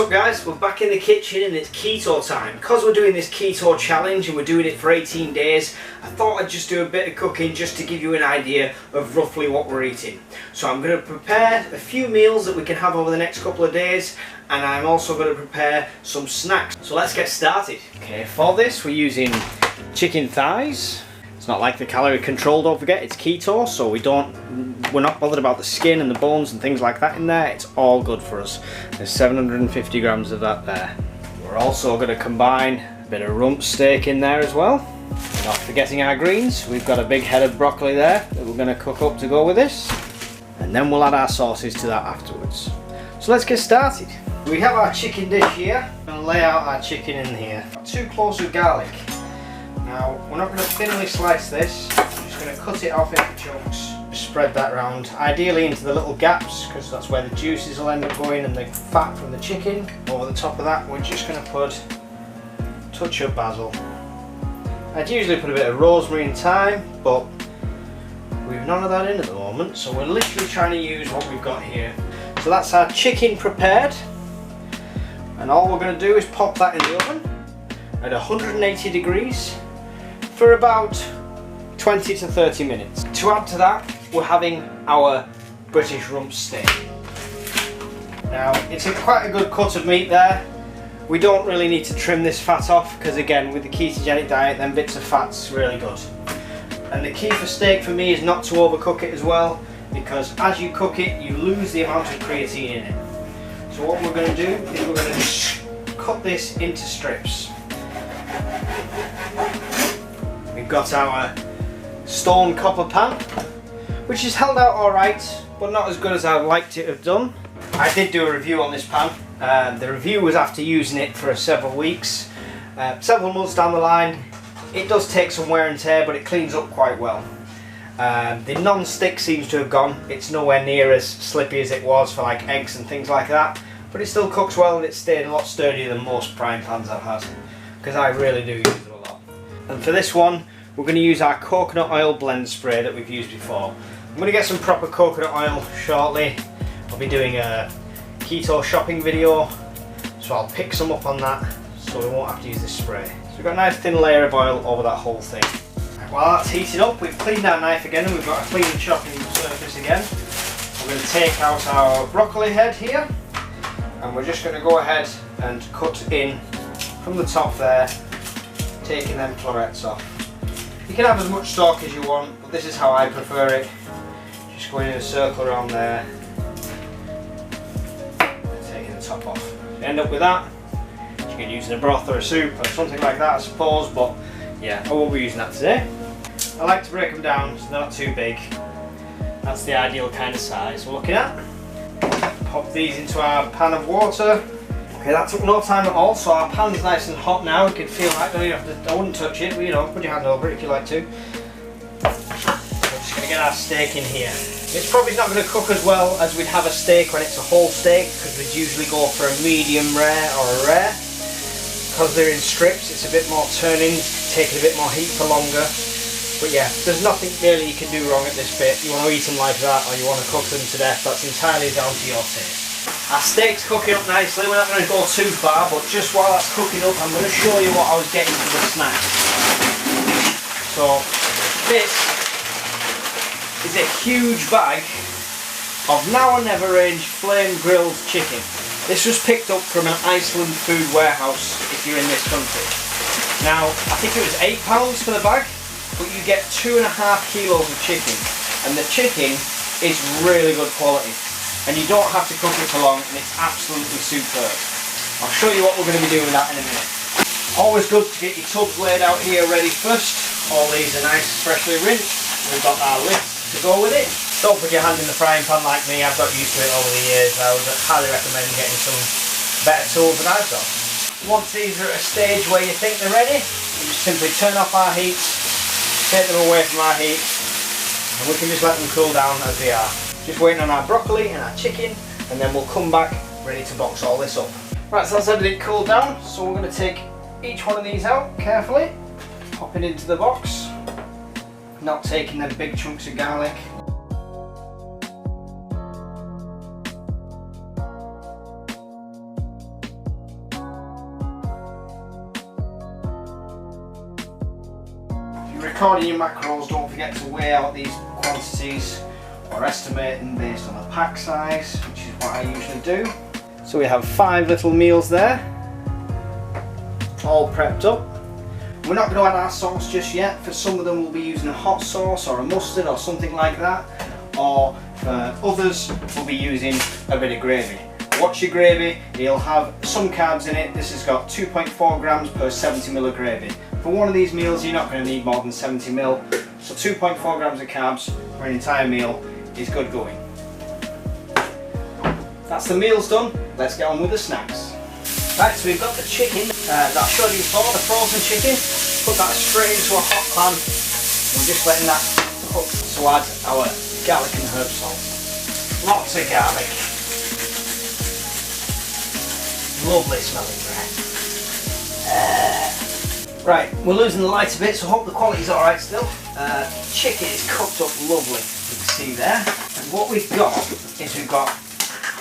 What's up guys, we're back in the kitchen and it's keto time. Because we're doing this keto challenge and we're doing it for 18 days, I thought I'd just do a bit of cooking just to give you an idea of roughly what we're eating. So I'm going to prepare a few meals that we can have over the next couple of days, and I'm also going to prepare some snacks. So let's get started. Okay, for this we're using chicken thighs. It's not like the calorie control, don't forget, it's keto, so we're not bothered about the skin and the bones and things like that in there. It's all good for us. There's 750 grams of that there. We're also going to combine a bit of rump steak in there as well. And not forgetting our greens, we've got a big head of broccoli there that we're going to cook up to go with this. And then we'll add our sauces to that afterwards. So let's get started. We have our chicken dish here. I'm going to lay out our chicken in here. 2 cloves of garlic. Now, we're not going to thinly slice this, I'm just going to cut it off into chunks. Spread that around, ideally into the little gaps, because that's where the juices will end up going and the fat from the chicken. Over the top of that, we're just going to put a touch of basil. I'd usually put a bit of rosemary and thyme, but we've none of that in at the moment, so we're literally trying to use what we've got here. So that's our chicken prepared, and all we're going to do is pop that in the oven at 180 degrees. For about 20 to 30 minutes. To add to that, we're having our British rump steak. Now, it's quite a good cut of meat there. We don't really need to trim this fat off, because again, with the ketogenic diet, then bits of fat's really good. And the key for steak for me is not to overcook it as well, because as you cook it, you lose the amount of creatine in it. So what we're going to do is we're going to cut this into strips. We've got our stone copper pan, which has held out alright, but not as good as I'd liked it to have done. I did do a review on this pan. The review was after using it for several weeks. Several months down the line, it does take some wear and tear, but it cleans up quite well. The non-stick seems to have gone. It's nowhere near as slippy as it was for like eggs and things like that, but it still cooks well and it's stayed a lot sturdier than most frying pans I've had, because I really do use it a lot. And for this one, we're going to use our coconut oil blend spray that we've used before. I'm going to get some proper coconut oil shortly. I'll be doing a keto shopping video, so I'll pick some up on that so we won't have to use this spray. So we've got a nice thin layer of oil over that whole thing. While that's heating up, we've cleaned our knife again and we've got a clean chopping surface again. We're going to take out our broccoli head here, and we're just going to go ahead and cut in from the top there, taking them florets off. You can have as much stalk as you want, but this is how I prefer it. Just going in a circle around there and taking the top off. You end up with that. You can use it in a broth or a soup or something like that, I suppose, but yeah, I won't be using that today. I like to break them down so they're not too big. That's the ideal kind of size we're looking at. Pop these into our pan of water. Okay, that took no time at all, so our pan's nice and hot now. You can feel that, don't you have to, I wouldn't touch it, but you know, put your hand over it if you like to. We're just going to get our steak in here. It's probably not going to cook as well as we'd have a steak when it's a whole steak, because we'd usually go for a medium rare or a rare. Because they're in strips, it's a bit more turning, taking a bit more heat for longer. But yeah, there's nothing really you can do wrong at this bit. You want to eat them like that, or you want to cook them to death, that's entirely down to your taste. Our steak's cooking up nicely. We're not going to go too far, but just while that's cooking up, I'm going to show you what I was getting for the snack. So this is a huge bag of Now or Never range flame grilled chicken. This was picked up from an Iceland food warehouse if you're in this country. Now, I think it was £8 for the bag, but you get 2.5 kilos of chicken, and the chicken is really good quality. And you don't have to cook it for long, and it's absolutely superb. I'll show you what we're going to be doing with that in a minute. Always good to get your tubs laid out here ready first. All these are nice, freshly rinsed. We've got our lid to go with it. Don't put your hand in the frying pan like me, I've got used to it over the years. I would highly recommend getting some better tools than I've got. Once these are at a stage where you think they're ready, we just simply turn off our heat, take them away from our heat, and we can just let them cool down as they are. Just waiting on our broccoli and our chicken, and then we'll come back ready to box all this up. Right, so that's everything cooled down, so we're going to take each one of these out carefully, pop it into the box, not taking them big chunks of garlic. recording your macros, don't forget to weigh out these quantities or estimate them based on the pack size, which is what I usually do. So we have 5 little meals there, all prepped up. We're not going to add our sauce just yet. For some of them we'll be using a hot sauce or a mustard or something like that, or for others we'll be using a bit of gravy. Watch your gravy, it'll have some carbs in it. This has got 2.4 grams per 70 ml of gravy. For one of these meals you're not going to need more than 70 ml, so 2.4 grams of carbs for an entire meal is good going. That's the meals done, let's get on with the snacks. Right, so we've got the chicken that I showed you before, the frozen chicken. Put that straight into a hot pan. We're just letting that cook, so add our garlic and herb salt. Lots of garlic. Lovely smelling bread. Right, we're losing the light a bit, so I hope the quality's alright still. Chicken is cooked up lovely, you can see there. And what we've got is we've got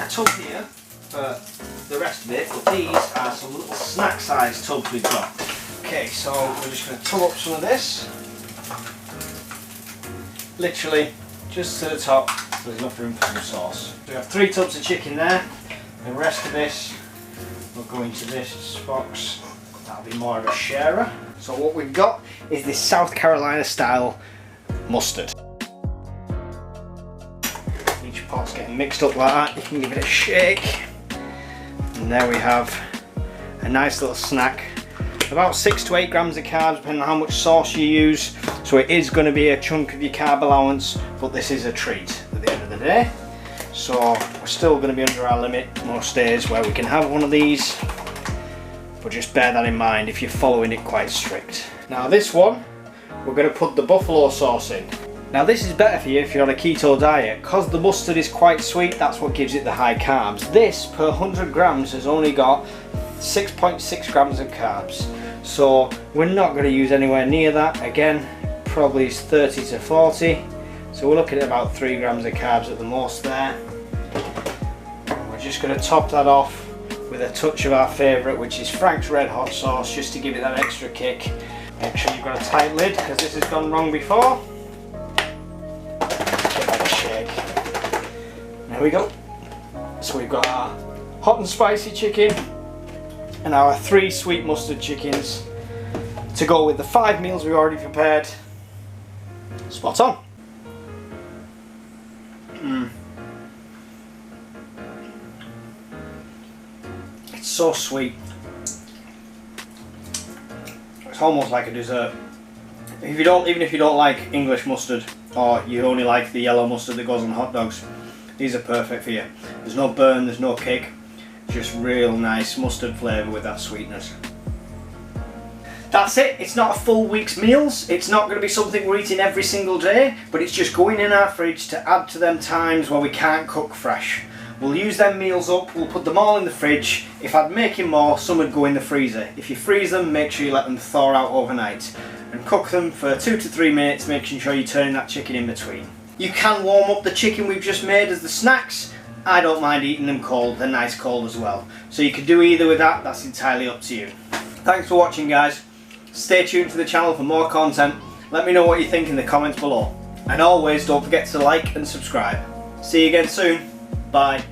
a tub here for the rest of it, but these are some little snack size tubs we've got. Okay, so we're just going to tub up some of this. Literally just to the top, so there's enough room for some sauce. So we have 3 tubs of chicken there. The rest of this will go into this box. That'll be more of a sharer. So what we've got is this South Carolina style mustard. Each pot's getting mixed up like that. You can give it a shake. And there we have a nice little snack. About 6 to 8 grams of carbs depending on how much sauce you use. So it is going to be a chunk of your carb allowance, but this is a treat at the end of the day. So we're still going to be under our limit most days where we can have one of these. But just bear that in mind if you're following it quite strict. Now this one, we're going to put the buffalo sauce in. Now this is better for you if you're on a keto diet. Because the mustard is quite sweet, that's what gives it the high carbs. This per 100 grams has only got 6.6 grams of carbs. So we're not going to use anywhere near that. Again, probably 30 to 40. So we're looking at about 3 grams of carbs at the most there. And we're just going to top that off with a touch of our favourite, which is Frank's Red Hot sauce, just to give it that extra kick. Make sure you've got a tight lid because this has gone wrong before. Give that a shake. There we go. So we've got our hot and spicy chicken and our 3 sweet mustard chickens to go with the 5 meals we've already prepared. Spot on. It's so sweet. It's almost like a dessert. Even if you don't like English mustard, or you only like the yellow mustard that goes on hot dogs, these are perfect for you. There's no burn, there's no kick, just real nice mustard flavour with that sweetness. That's it, it's not a full week's meals, it's not going to be something we're eating every single day, but it's just going in our fridge to add to them times where we can't cook fresh. We'll use them meals up, we'll put them all in the fridge. If I'd make more, some would go in the freezer. If you freeze them, make sure you let them thaw out overnight. And cook them for 2 to 3 minutes, making sure you're turning that chicken in between. You can warm up the chicken we've just made as the snacks. I don't mind eating them cold, they're nice cold as well. So you can do either with that, that's entirely up to you. Thanks for watching guys. Stay tuned to the channel for more content. Let me know what you think in the comments below. And always don't forget to like and subscribe. See you again soon. Bye.